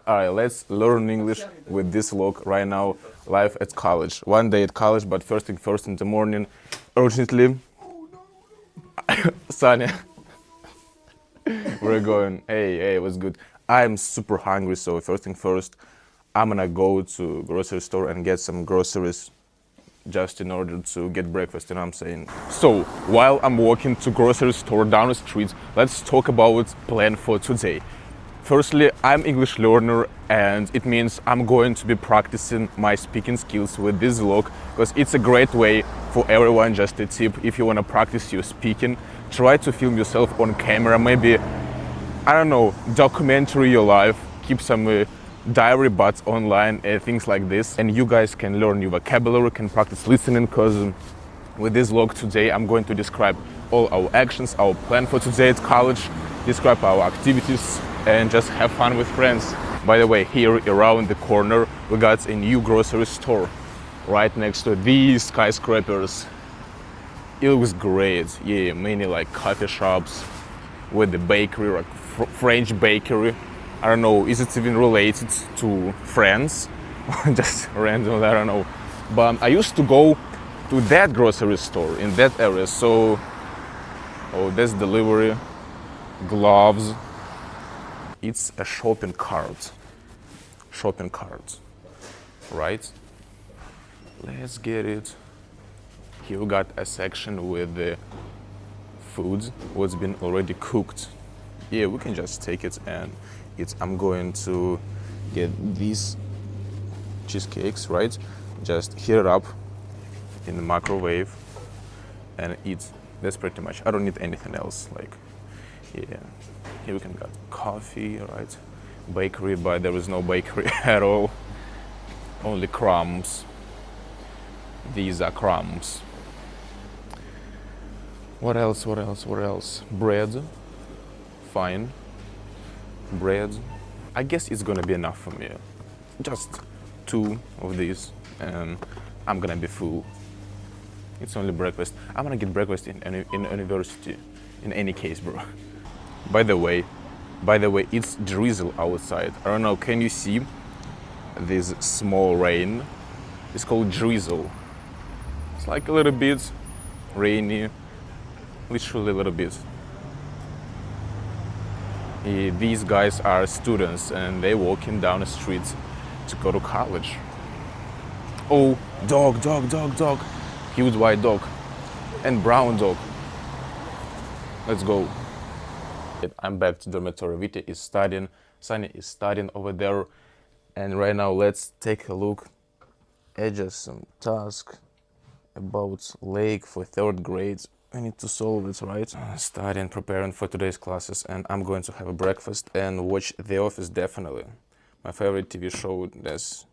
Alright, let's learn English with this vlog right now, live at college. One day at college, but first thing first in the morning, urgently. Sunny, we're going. Hey, what's good? I'm super hungry, so first thing first, I'm gonna go to grocery store and get some groceries just in order to get breakfast, you know what I'm saying? So, while I'm walking to grocery store down the street, let's talk about plan for today. Firstly, I'm English learner and it means I'm going to be practicing my speaking skills with this vlog because it's a great way for everyone. Just a tip, if you want to practice your speaking, try to film yourself on camera, maybe, I don't know, documentary your life, keep some diary but online, things like this, and you guys can learn new vocabulary, can practice listening, because with this vlog today I'm going to describe all our actions, our plan for today at college, describe our activities and just have fun with friends. By the way, here around the corner we got a new grocery store right next to these skyscrapers. It looks great. Yeah, many like coffee shops with the bakery, like French bakery. I don't know, is it even related to France? Just random, I don't know. But I used to go to that grocery store in that area, so... Oh, that's delivery, gloves. It's a shopping cart. Shopping cart, right? Let's get it. Here we got a section with the food, what's been already cooked. Yeah, we can just take it and I'm going to get these cheesecakes, right? Just heat it up in the microwave and eat. That's pretty much. I don't need anything else. Like, yeah. Here we can get coffee, right? Bakery, but there is no bakery at all. Only crumbs. These are crumbs. What else? Bread. Fine. Bread. I guess it's gonna be enough for me. Just 2 of these and I'm gonna be full. It's only breakfast. I'm gonna get breakfast in university in any case, bro. By the way, it's drizzle outside. I don't know, can you see this small rain? It's called drizzle. It's like a little bit rainy, literally a little bit. These guys are students and they're walking down the street to go to college. Oh, dog. Huge white dog and brown dog. Let's go. I'm back to dormitory. Vita is studying, Sunny is studying over there. And right now let's take a look at just some task about lake for 3rd grade. I need to solve it, right? Studying, preparing for today's classes, and I'm going to have a breakfast and watch The Office, definitely. My favorite TV show. That's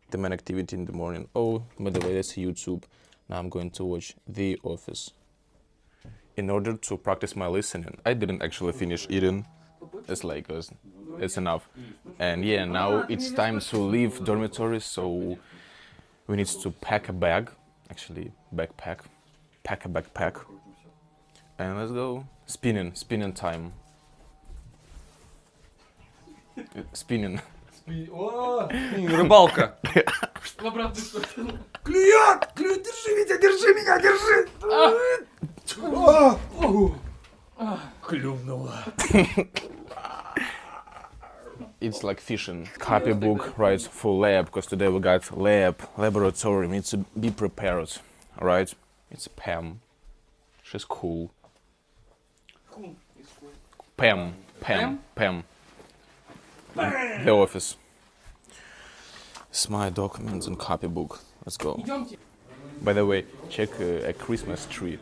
the main activity in the morning. Oh, by the way, that's YouTube. Now I'm going to watch The Office. In order to practice my listening, I didn't actually finish eating. It's like, it's enough. And yeah, now it's time to leave dormitory, so we need to pack a bag. Actually, backpack. Pack a backpack. And let's go. Spinning time. Spinning. О, рыбалка. В обратную сторону. Клюет! Держи меня, держи! Клюнуло. It's like fishing. Copybook, right, for lab, because today we got laboratory. We need to be prepared, right? It's Pam. She's cool. Pam. The Office. It's my documents and copybook. Let's go. By the way, check a Christmas tree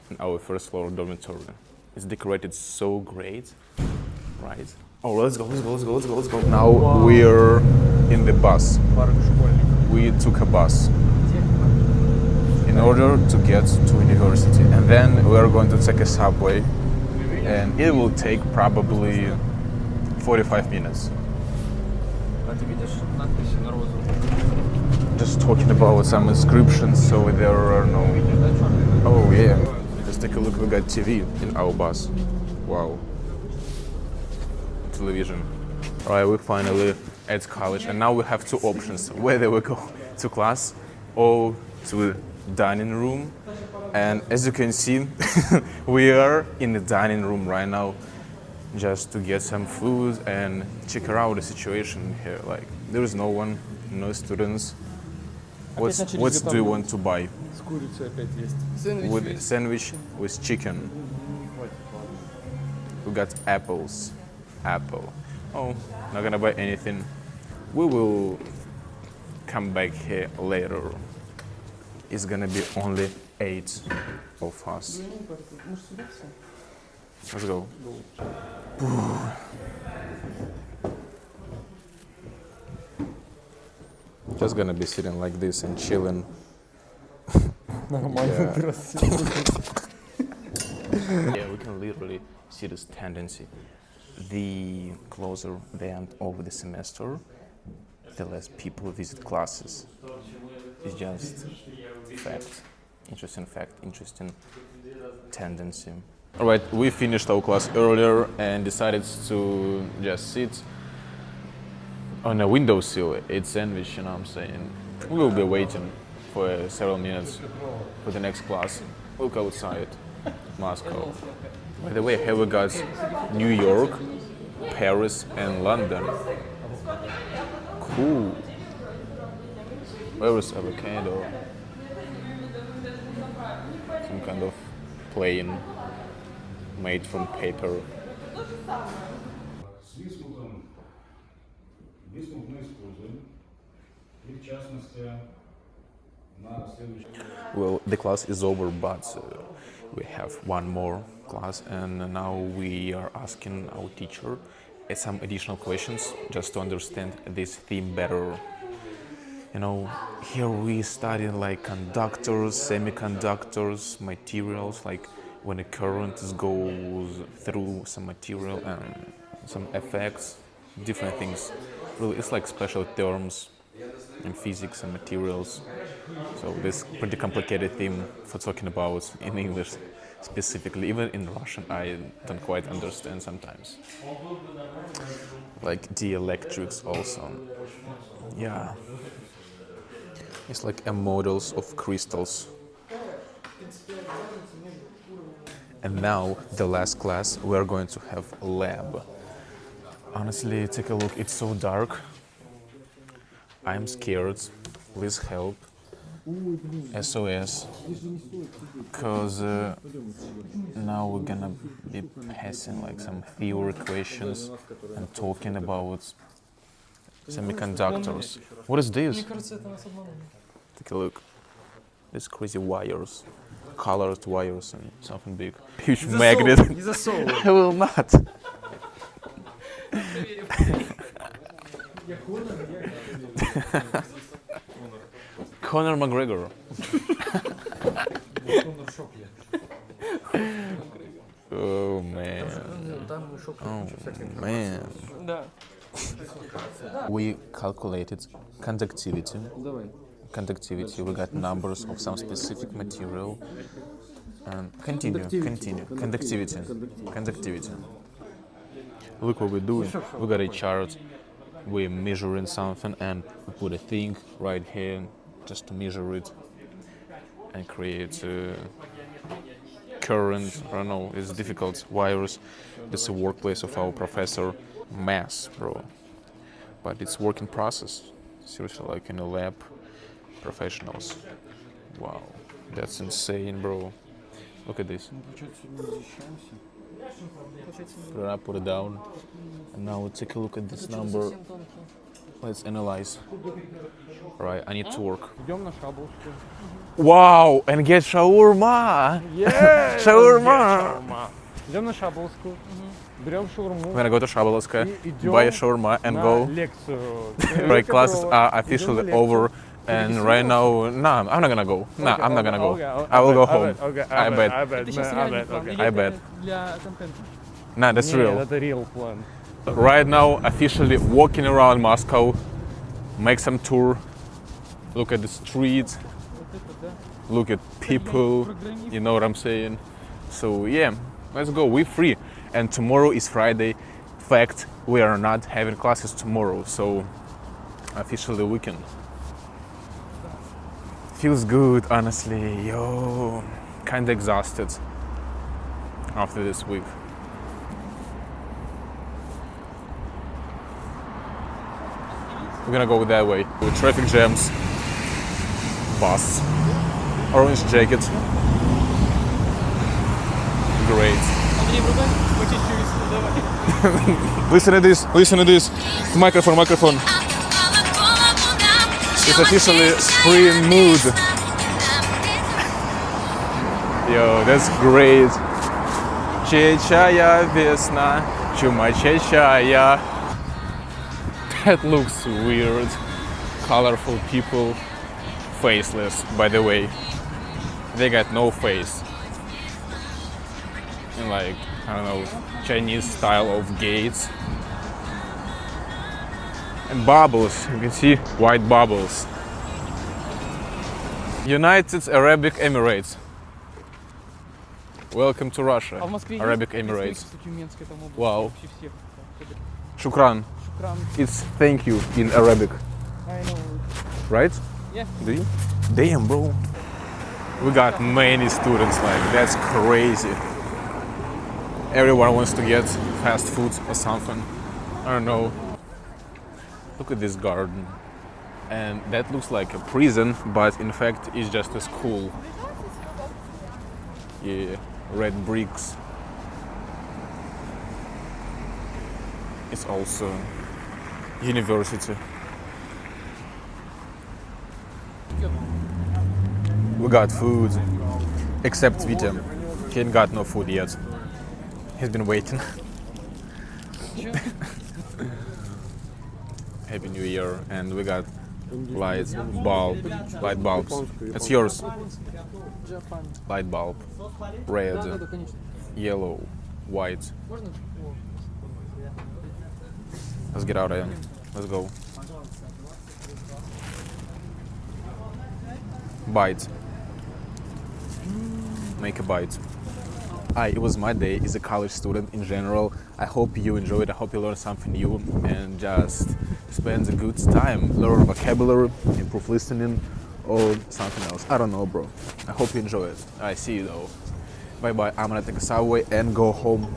in our 1st floor dormitory. It's decorated so great, right? Oh, let's go. Now we're in the bus. We took a bus in order to get to university, and then we're going to take a subway, and it will take probably 45 minutes. Just talking about some inscriptions, so there are no... Oh yeah, just take a look, we got TV in our bus. Wow. Television. Alright, we finally at college, and now we have two options: whether we go to class or to the dining room. And as you can see, we are in the dining room right now, just to get some food and check out the situation here. Like, there is no one, no students. What do you want to buy? С курицей опять есть. With sandwich with chicken. We got apples. Apple. Oh, not gonna buy anything. We will come back here later. It's gonna be only 8 of us. Let's go. Just gonna be sitting like this and chilling. Нормально, красиво. Yeah, we can literally see this tendency. The closer the end of the semester, the less people visit classes. It's just fact, interesting tendency. All right, we finished our class earlier and decided to just sit on a windowsill, eat sandwich, you know what I'm saying. We will be waiting for several minutes for the next class. Look outside, Moscow. By the way, here we got New York, Paris, and London. Cool. Where is avocado? Some kind of plane made from paper. Висновок мы используем, и в частности на следующий... Well, the class is over, but we have one more class, and now we are asking our teacher some additional questions just to understand this theme better. You know, here we study like conductors, semiconductors, materials, like when a current goes through some material and some effects, different things. Really, it's like special terms in physics and materials. So this pretty complicated theme for talking about in English specifically. Even in Russian, I don't quite understand sometimes. Like dielectrics also. Yeah. It's like a models of crystals. And now, the last class, we're going to have a lab. Honestly, take a look, it's so dark. I'm scared. Please help. SOS. Because now we're gonna be passing like some theory questions and talking about semiconductors. What is this? Take a look. These crazy wires. Colored wires and something big. Huge magnet. I will not. Conor McGregor. Oh man. Oh man. We calculated conductivity. Conductivity. We got numbers of some specific material. And continue. Conductivity. Look what we're doing. We got a chart. We're measuring something and we put a thing right here just to measure it and create current. I don't know, it's difficult. Wires. It's a workplace of our professor. Math, bro. But it's work in process. Seriously, like in a lab. Professionals. Wow. That's insane, bro. Look at this. Put it up, put it down. And now we'll take a look at this number. Let's analyze. Right, I need to work. Идем на шабловку. Wow, and get shawarma! Yeah! Shawarma! Идем на Шабловскую, берем шаурму. We're gonna go to Shabalovska, Идем buy a shawarma and на go. лекцию. Right, classes are officially лекцию. over. And right now, nah, I'm not gonna go. Nah, I'm not gonna go. I will go home. I bet. I bet. Для контента. Nah, that's real. Это real план. Right now, officially walking around Moscow, make some tour, look at the streets, look at people, you know what I'm saying? So yeah, let's go, we're free. And tomorrow is Friday, fact, we are not having classes tomorrow, so officially weekend. Feels good, honestly. Yo, kinda exhausted after this week. We're gonna go that way with traffic jams, bus, orange jacket. Great. Listen to this, listen to this. Microphone, microphone. It's officially spring mood. Yo, that's great. Чечая весна, чумачечая. That looks weird. Colorful people, faceless, by the way. They got no face. And like, I don't know, Chinese style of gates. And bubbles, you can see white bubbles. United Arab Emirates. Welcome to Russia, А в Москве Arabic есть Emirates. кстати, немецкая там область? Вау. Вообще всех. Shukran. Шукран. It's thank you in Arabic, I know. right? Yeah. Do you? Damn, bro. We got many students, like, that's crazy. Everyone wants to get fast food or something. I don't know. Look at this garden. And that looks like a prison, but in fact it's just a school. Yeah, red bricks. It's also university. We got food, except Vita. He ain't got no food yet. He's been waiting. Happy New Year, and we got light bulbs. It's yours. Light bulb, red, yellow, white. Let's get out of here. Let's go. Bite. Make a bite. It was my day as a college student in general. I hope you enjoyed. I hope you learned something new and just spend a good time. Learn vocabulary, improve listening, or something else. I don't know, bro. I hope you enjoy it. I see you though. Bye bye. I'm gonna take a subway and go home.